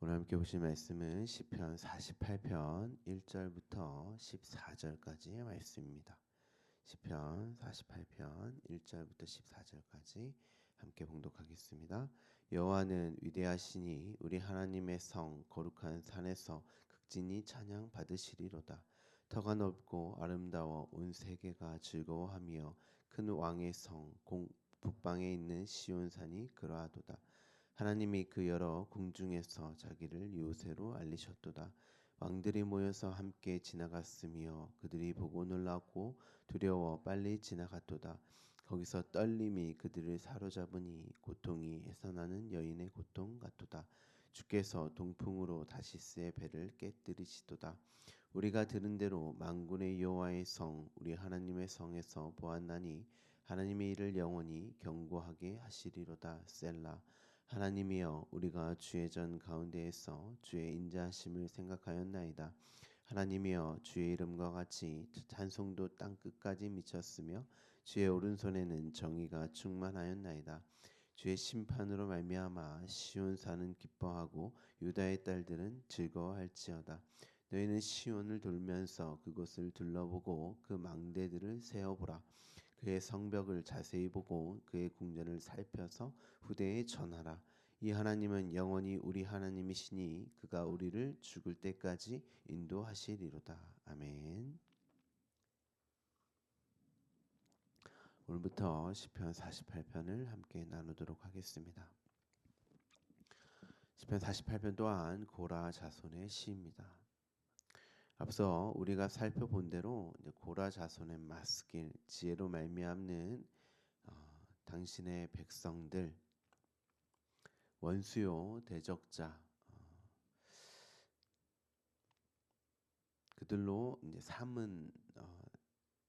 오늘 함께 보실 말씀은 시편 48편 1절부터 14절까지의 말씀입니다. 시편 48편 1절부터 14절까지 함께 봉독하겠습니다. 여호와는 위대하시니 우리 하나님의 성 거룩한 산에서 극진히 찬양 받으시리로다. 터가 넓고 아름다워 온 세계가 즐거워하며 큰 왕의 성 북방에 있는 시온산이 그러하도다. 하나님이 그 여러 궁중에서 자기를 요새로 알리셨도다. 왕들이 모여서 함께 지나갔으며 그들이 보고 놀랐고 두려워 빨리 지나갔도다. 거기서 떨림이 그들을 사로잡으니 고통이 해산하는 여인의 고통 같도다. 주께서 동풍으로 다시스의 배를 깨뜨리시도다. 우리가 들은 대로 만군의 여호와의 성 우리 하나님의 성에서 보았나니 하나님의 일을 영원히 경고하게 하시리로다. 셀라. 하나님이여 우리가 주의 전 가운데에서 주의 인자하심을 생각하였나이다. 하나님이여 주의 이름과 같이 찬송도 땅 끝까지 미쳤으며 주의 오른손에는 정의가 충만하였나이다. 주의 심판으로 말미암아 시온산은 기뻐하고 유다의 딸들은 즐거워할지어다. 너희는 시온을 돌면서 그곳을 둘러보고 그 망대들을 세어보라. 그의 성벽을 자세히 보고 그의 궁전을 살펴서 후대에 전하라. 이 하나님은 영원히 우리 하나님이시니 그가 우리를 죽을 때까지 인도하시리로다. 아멘. 오늘부터 시편 48편을 함께 나누도록 하겠습니다. 시편 48편 또한 고라 자손의 시입니다. 앞서 우리가 살펴본 대로 고라 자손의 마스길 지혜로 말미암는 당신의 백성들 원수요 대적자 그들로 이제 삼은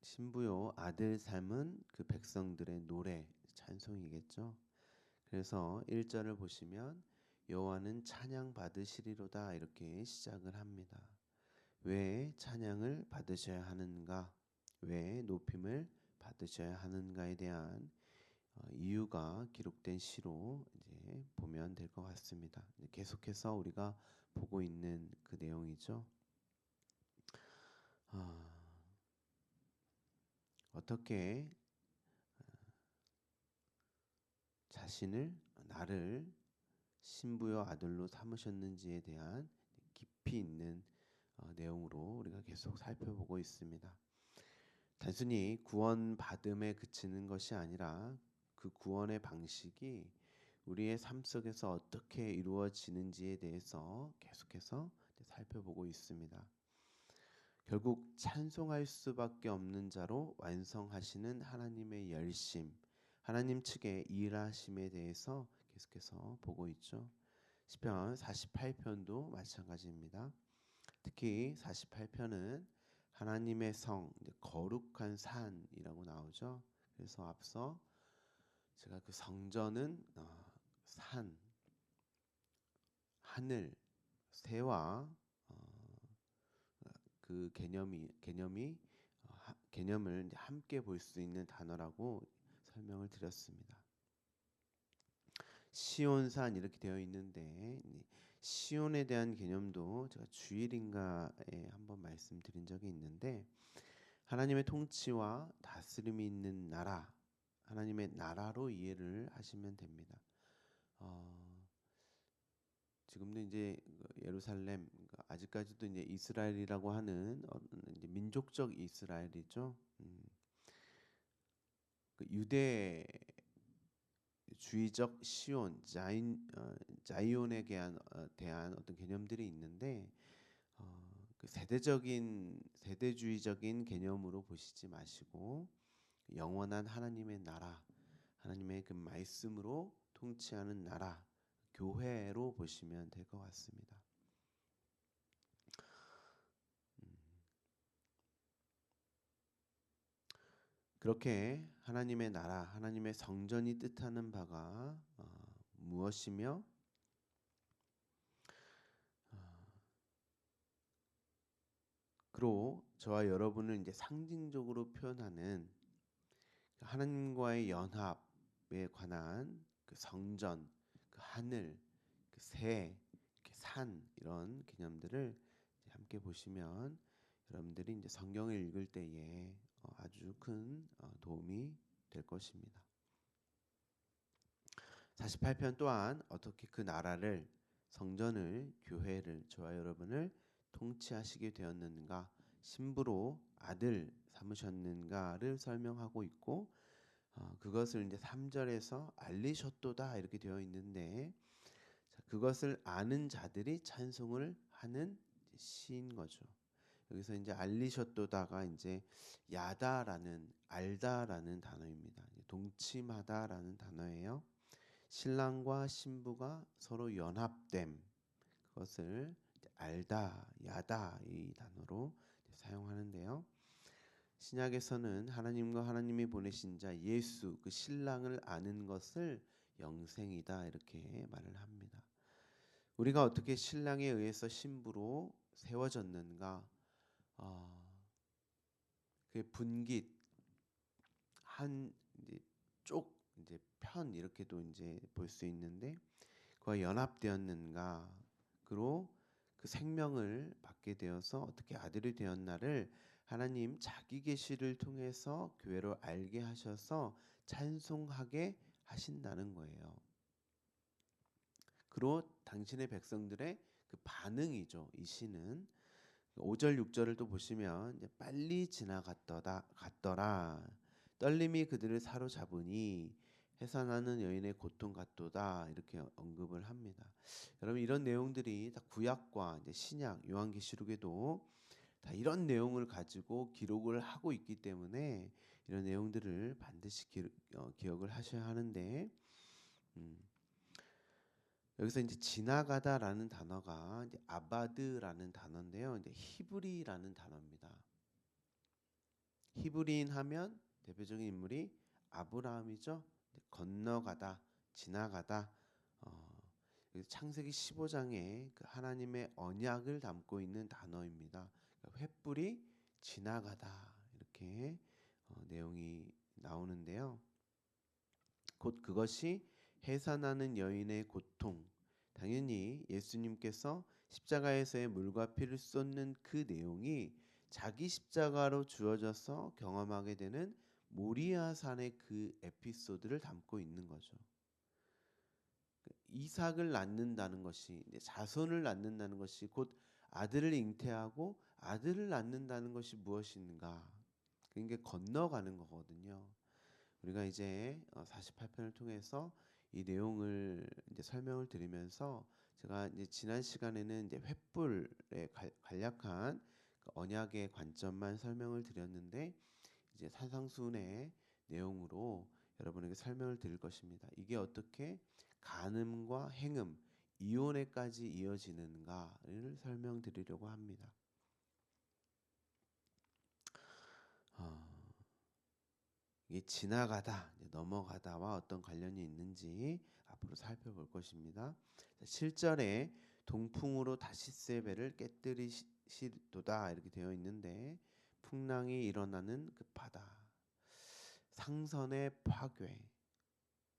신부요 아들 삼은 그 백성들의 노래 찬송이겠죠. 그래서 1절을 보시면 여호와는 찬양 받으시리로다 이렇게 시작을 합니다. 왜 찬양을 받으셔야 하는가? 왜 높임을 받으셔야 하는가에 대한 이유가 기록된 시로 이제 보면 될 것 같습니다. 계속해서 우리가 보고 있는 그 내용이죠. 어떻게 자신을 나를 신부여 아들로 삼으셨는지에 대한 깊이 있는 내용으로 우리가 계속 살펴보고 있습니다. 단순히 구원 받음에 그치는 것이 아니라 그 구원의 방식이 우리의 삶 속에서 어떻게 이루어지는지에 대해서 계속해서 살펴보고 있습니다. 결국 찬송할 수밖에 없는 자로 완성하시는 하나님의 열심, 하나님 측의 일하심에 대해서 계속해서 보고 있죠. 시편 48편도 마찬가지입니다. 특히 48편은 하나님의 성, 거룩한 산이라고 나오죠. 그래서 앞서 제가 그 성전은 산, 하늘, 새와 그 개념을 함께 볼 수 있는 단어라고 설명을 드렸습니다. 시온산 이렇게 되어 있는데 시온에 대한 개념도 제가 주일인가에 한번 말씀드린 적이 있는데 하나님의 통치와 다스림이 있는 나라, 하나님의 나라로 이해를 하시면 됩니다. 지금도 이제 예루살렘 아직까지도 이제 이스라엘이라고 하는 이제 민족적 이스라엘이죠. 그 유대주의적 시온, 자이온에 대한 어떤 개념들이 있는데 그 세대주의적인 개념으로 보시지 마시고 영원한 하나님의 나라, 하나님의 그 말씀으로 통치하는 나라, 교회로 보시면 될 것 같습니다. 그렇게 하나님의 나라, 하나님의 성전이 뜻하는 바가 무엇이며 그로 저와 여러분을 이제 상징적으로 표현하는 하나님과의 연합에 관한 그 성전, 그 하늘, 그 새, 이렇게 산 이런 개념들을 함께 보시면 여러분들이 이제 성경을 읽을 때에 아주 큰 도움이 될 것입니다. 48편 또한 어떻게 그 나라를, 성전을, 교회를, 저와 여러분을 통치하시게 되었는가, 신부로 아들 삼으셨는가를 설명하고 있고, 그것을 이제 3절에서 알리셨도다 이렇게 되어 있는데, 그것을 아는 자들이 찬송을 하는 시인 거죠. 여기서 이제 알리셨도다가 이제 야다라는, 알다라는 단어입니다. 동침하다라는 단어예요. 신랑과 신부가 서로 연합됨, 그것을 알다, 야다 이 단어로 사용하는데요. 신약에서는 하나님과 하나님이 보내신 자 예수, 그 신랑을 아는 것을 영생이다 이렇게 말을 합니다. 우리가 어떻게 신랑에 의해서 신부로 세워졌는가? 그 분깃 한 이제 쪽 이제 편 이렇게도 이제 볼 수 있는데, 그와 연합되었는가? 그로 그 생명을 받게 되어서 어떻게 아들이 되었나를 하나님 자기 계시를 통해서 교회로 알게 하셔서 찬송하게 하신다는 거예요. 그로 당신의 백성들의 그 반응이죠. 이 시는 5절 6절을 또 보시면 이제 빨리 갔더라 떨림이 그들을 사로잡으니 해산하는 여인의 고통 같도다 이렇게 언급을 합니다. 여러분 이런 내용들이 다 구약과 이제 신약 요한계시록에도 다 이런 내용을 가지고 기록을 하고 있기 때문에 이런 내용들을 반드시 기억을 하셔야 하는데, 여기서 이제 지나가다라는 단어가 이제 아바드라는 단어인데요. 이제 히브리라는 단어입니다. 히브리인 하면 대표적인 인물이 아브라함이죠. 건너가다, 지나가다. 창세기 15장에 그 하나님의 언약을 담고 있는 단어입니다. 횃불이 지나가다 이렇게 내용이 나오는데요. 곧 그것이 해산하는 여인의 고통, 당연히 예수님께서 십자가에서의 물과 피를 쏟는 그 내용이 자기 십자가로 주어져서 경험하게 되는 모리아산의 그 에피소드를 담고 있는 거죠. 이삭을 낳는다는 것이, 자손을 낳는다는 것이 곧 아들을 잉태하고 아들을 낳는다는 것이 무엇인가? 그게 건너가는 거거든요. 우리가 이제 48편을 통해서 이 내용을 이제 설명을 드리면서 제가 이제 지난 시간에는 이제 횃불에 간략한 그 언약의 관점만 설명을 드렸는데, 이제 산상수훈의 내용으로 여러분에게 설명을 드릴 것입니다. 이게 어떻게 간음과 행음, 이혼에까지 이어지는가를 설명드리려고 합니다. 이게 지나가다, 넘어가다와 어떤 관련이 있는지 앞으로 살펴볼 것입니다. 7절에 동풍으로 다시스의 배를 깨뜨리시도다 이렇게 되어 있는데, 풍랑이 일어나는 그 바다, 상선의 파괴.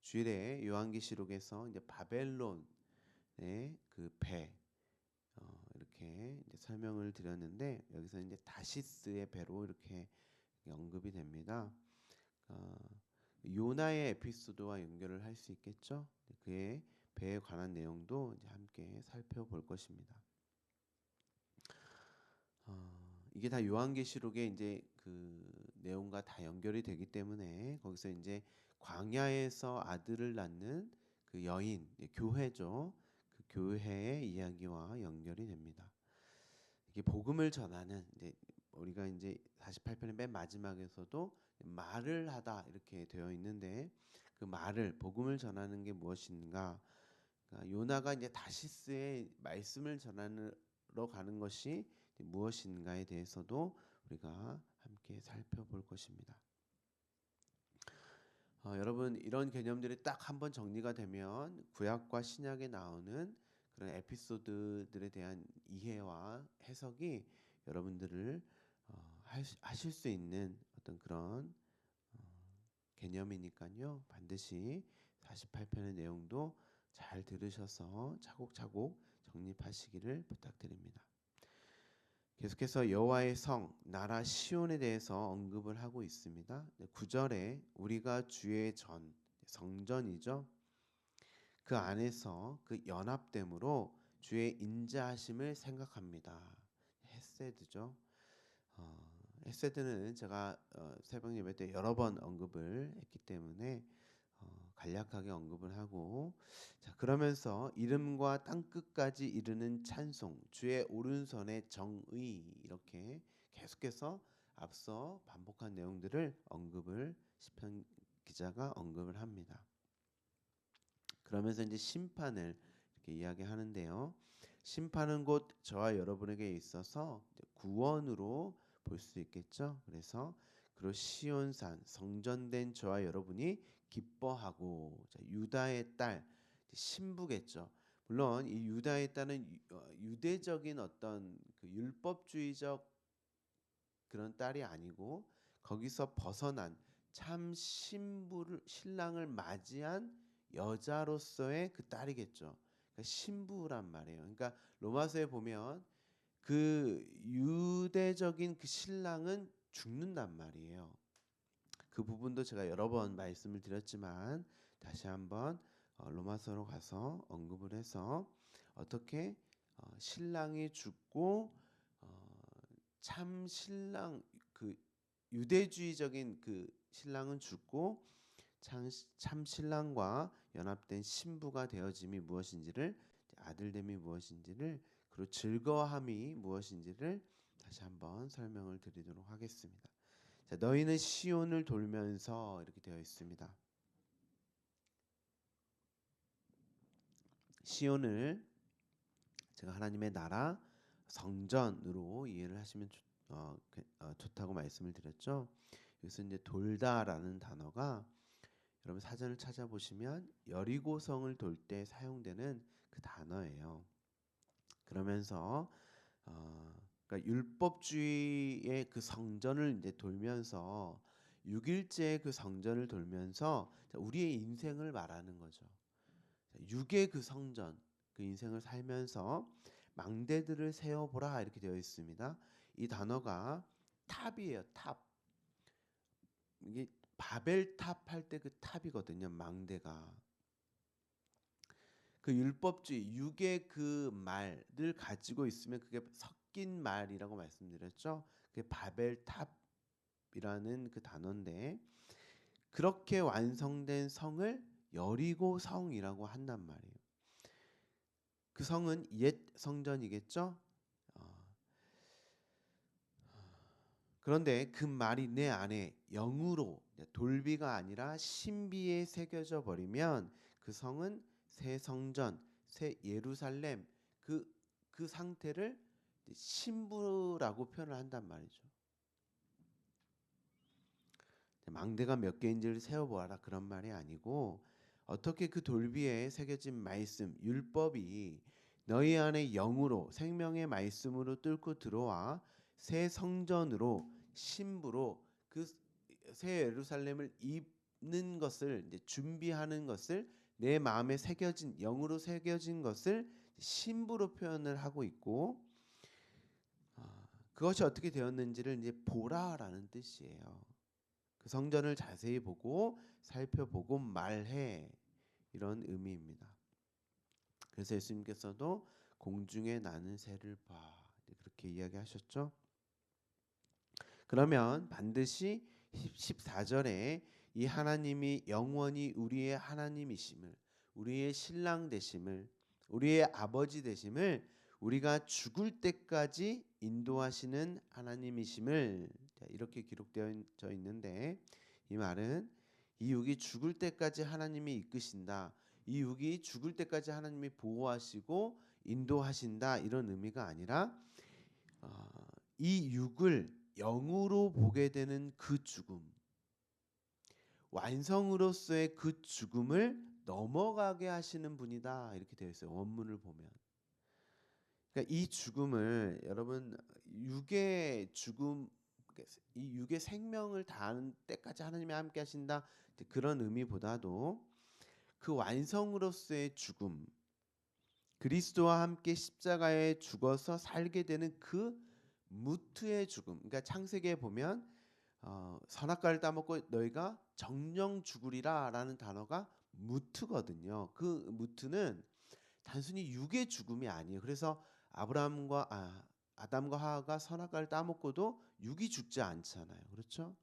주일에 요한계시록에서 이제 바벨론의 그 배 이렇게 이제 설명을 드렸는데, 여기서 이제 다시스의 배로 이렇게 언급이 됩니다. 요나의 에피소드와 연결을 할 수 있겠죠. 그의 배에 관한 내용도 이제 함께 살펴볼 것입니다. 이게 다 요한계시록의 이제 그 내용과 다 연결이 되기 때문에 거기서 이제 광야에서 아들을 낳는 그 여인, 교회죠. 그 교회의 이야기와 연결이 됩니다. 이게 복음을 전하는, 이제 우리가 이제 48편의 맨 마지막에서도 말을 하다 이렇게 되어 있는데, 그 말을, 복음을 전하는 게 무엇인가? 그러니까 요나가 이제 다시스의 말씀을 전하러 가는 것이 무엇인가에 대해서도 우리가 함께 살펴볼 것입니다. 여러분 이런 개념들이 딱 한번 정리가 되면 구약과 신약에 나오는 그런 에피소드들에 대한 이해와 해석이 여러분들을 하실 수 있는 어떤 그런 개념이니까요. 반드시 48편의 내용도 잘 들으셔서 차곡차곡 성립하시기를 부탁드립니다. 계속해서 여호와의 성, 나라 시온에 대해서 언급을 하고 있습니다. 9절에 우리가 주의 전, 성전이죠. 그 안에서 그 연합됨으로 주의 인자하심을 생각합니다. 헤세드죠. 헤세드는 제가 새벽 예배 때 여러 번 언급을 했기 때문에 간략하게 언급을 하고, 자 그러면서 이름과 땅끝까지 이르는 찬송, 주의 오른손의 정의, 이렇게 계속해서 앞서 반복한 내용들을 언급을 시편 기자가 언급을 합니다. 그러면서 이제 심판을 이렇게 이야기하는데요. 심판은 곧 저와 여러분에게 있어서 구원으로 볼 수 있겠죠. 그래서 그리고 시온산 성전된 저와 여러분이 기뻐하고, 자, 유다의 딸 신부겠죠. 물론 이 유다의 딸은 유대적인 어떤 그 율법주의적 그런 딸이 아니고 거기서 벗어난 참 신랑을 맞이한 여자로서의 그 딸이겠죠. 그러니까 신부란 말이에요. 그러니까 로마서에 보면 그 유대적인 그 신랑은 죽는단 말이에요. 그 부분도 제가 여러 번 말씀을 드렸지만 다시 한번 로마서로 가서 언급을 해서 어떻게 신랑이 죽고 참 신랑, 그 유대주의적인 그 신랑은 죽고 참 신랑과 연합된 신부가 되어짐이 무엇인지를, 아들됨이 무엇인지를, 그리고 즐거함이 무엇인지를 다시 한번 설명을 드리도록 하겠습니다. 자, 너희는 시온을 돌면서 이렇게 되어 있습니다. 시온을 제가 하나님의 나라 성전으로 이해를 하시면 좋다고 말씀을 드렸죠. 여기서 이제 돌다라는 단어가 여러분 사전을 찾아보시면 여리고성을 돌 때 사용되는 그 단어예요. 그러면서 그러니까 율법주의의 그 성전을 이제 돌면서 6일째 그 성전을 돌면서 우리의 인생을 말하는 거죠. 6의 그 성전, 그 인생을 살면서 망대들을 세워보라 이렇게 되어 있습니다. 이 단어가 탑이에요. 탑. 이게 바벨탑 할 때 그 탑이거든요. 망대가. 그 율법주의 6의 그 말을 가지고 있으면 그게 섞인 말이라고 말씀드렸죠. 그게 바벨탑이라는 그 단어인데, 그렇게 완성된 성을 여리고성이라고 한단 말이에요. 그 성은 옛 성전이겠죠. 그런데 그 말이 내 안에 영으로, 돌비가 아니라 신비에 새겨져 버리면 그 성은 새 성전, 새 예루살렘, 그 상태를 신부라고 표현을 한단 말이죠. 망대가 몇 개인지를 세어보아라 그런 말이 아니고, 어떻게 그 돌비에 새겨진 말씀, 율법이 너희 안에 영으로, 생명의 말씀으로 뚫고 들어와 새 성전으로, 신부로 그 새 예루살렘을 입는 것을, 이제 준비하는 것을, 내 마음에 새겨진, 영으로 새겨진 것을 신부로 표현을 하고 있고, 그것이 어떻게 되었는지를 이제 보라라는 뜻이에요. 그 성전을 자세히 보고 살펴보고 말해, 이런 의미입니다. 그래서 예수님께서도 공중에 나는 새를 봐, 그렇게 이야기하셨죠. 그러면 반드시 14절에 이 하나님이 영원히 우리의 하나님이심을, 우리의 신랑 되심을, 우리의 아버지 되심을, 우리가 죽을 때까지 인도하시는 하나님이심을, 이렇게 기록되어 있는데, 이 말은 이 육이 죽을 때까지 하나님이 이끄신다, 이 육이 죽을 때까지 하나님이 보호하시고 인도하신다, 이런 의미가 아니라 이 육을 영으로 보게 되는 그 죽음, 완성으로서의 그 죽음을 넘어가게 하시는 분이다, 이렇게 되어 있어요. 원문을 보면. 그러니까 이 죽음을, 여러분, 육의 죽음, 이 육의 생명을 다하는 때까지 하나님이 함께 하신다, 그런 의미보다도 그 완성으로서의 죽음, 그리스도와 함께 십자가에 죽어서 살게 되는 그 무트의 죽음. 그러니까 창세기에 보면 선악과를 따먹고 너희가 정령 죽으리라라는 단어가 무트거든요. 그 무트는 단순히 육의 죽음이 아니에요. 그래서 아담과 하와가 선악과를 따먹고도 육이 죽지 않잖아요. 그렇죠?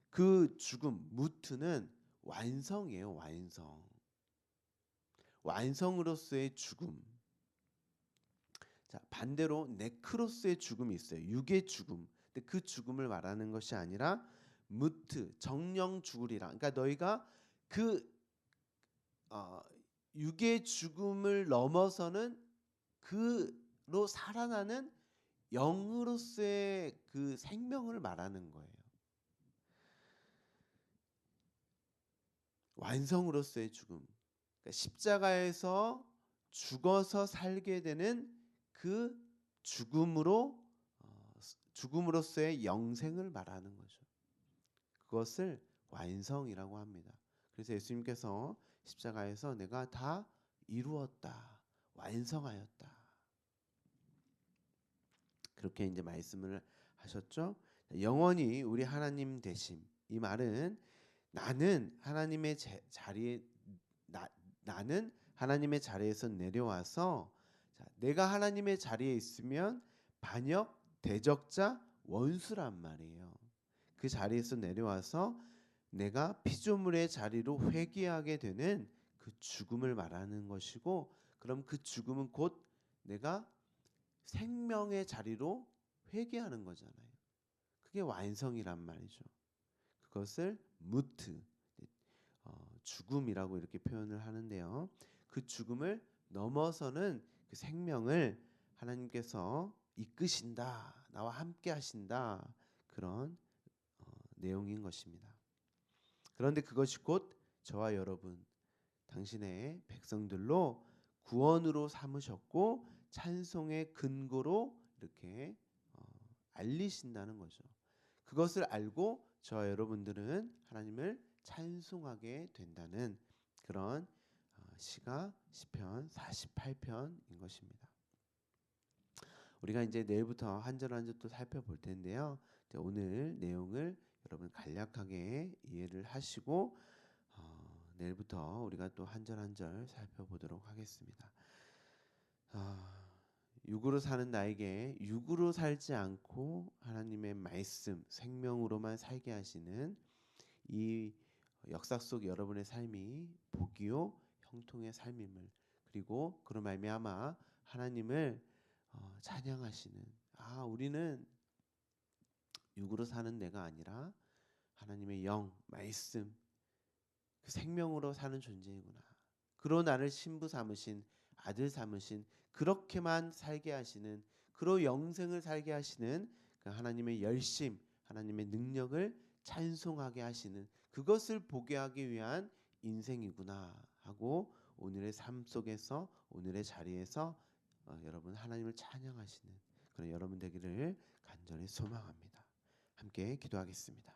그 죽음 무트는 완성이에요. 완성으로서의 죽음. 자, 반대로 네크로스의 죽음이 있어요. 육의 죽음. 근데 그 죽음을 말하는 것이 아니라 무트, 정령 죽으리라. 그러니까 너희가 그 육의 죽음을 넘어서는 그로 살아나는 영으로서의 그 생명을 말하는 거예요. 완성으로서의 죽음. 그러니까 십자가에서 죽어서 살게 되는 그 죽음으로서의 영생을 말하는 거죠. 그것을 완성이라고 합니다. 그래서 예수님께서 십자가에서 내가 다 이루었다, 완성하였다. 그렇게 이제 말씀을 하셨죠. 영원히 우리 하나님 되심. 이 말은 나는 하나님의 자리에서 내려와서 내가 하나님의 자리에 있으면 반역, 대적자, 원수란 말이에요. 그 자리에서 내려와서 내가 피조물의 자리로 회귀하게 되는 그 죽음을 말하는 것이고, 그럼 그 죽음은 곧 내가 생명의 자리로 회귀하는 거잖아요. 그게 완성이란 말이죠. 그것을 무트, 죽음이라고 이렇게 표현을 하는데요. 그 죽음을 넘어서는 그 생명을 하나님께서 이끄신다, 나와 함께 하신다, 그런 내용인 것입니다. 그런데 그것이 곧 저와 여러분, 당신의 백성들로 구원으로 삼으셨고 찬송의 근거로 이렇게 알리신다는 거죠. 그것을 알고 저와 여러분들은 하나님을 찬송하게 된다는 그런 시가 시편 48편인 것입니다. 우리가 이제 내일부터 한 절 한 절 또 살펴볼 텐데요. 오늘 내용을 여러분 간략하게 이해를 하시고 내일부터 우리가 또 한 절 한 절 살펴보도록 하겠습니다. 육으로 사는 나에게 육으로 살지 않고 하나님의 말씀, 생명으로만 살게 하시는 이 역사 속 여러분의 삶이 복이요 형통의 삶임을, 그리고 그로 말미암아 하나님을 찬양하시는, 우리는 육으로 사는 내가 아니라 하나님의 영, 말씀, 그 생명으로 사는 존재이구나. 그로 나를 신부 삼으신, 아들 삼으신, 그렇게만 살게 하시는, 그로 영생을 살게 하시는 그 하나님의 열심, 하나님의 능력을 찬송하게 하시는, 그것을 보게 하기 위한 인생이구나 하고 오늘의 삶 속에서, 오늘의 자리에서 여러분 하나님을 찬양하시는 그런 여러분 되기를 간절히 소망합니다. 함께 기도하겠습니다.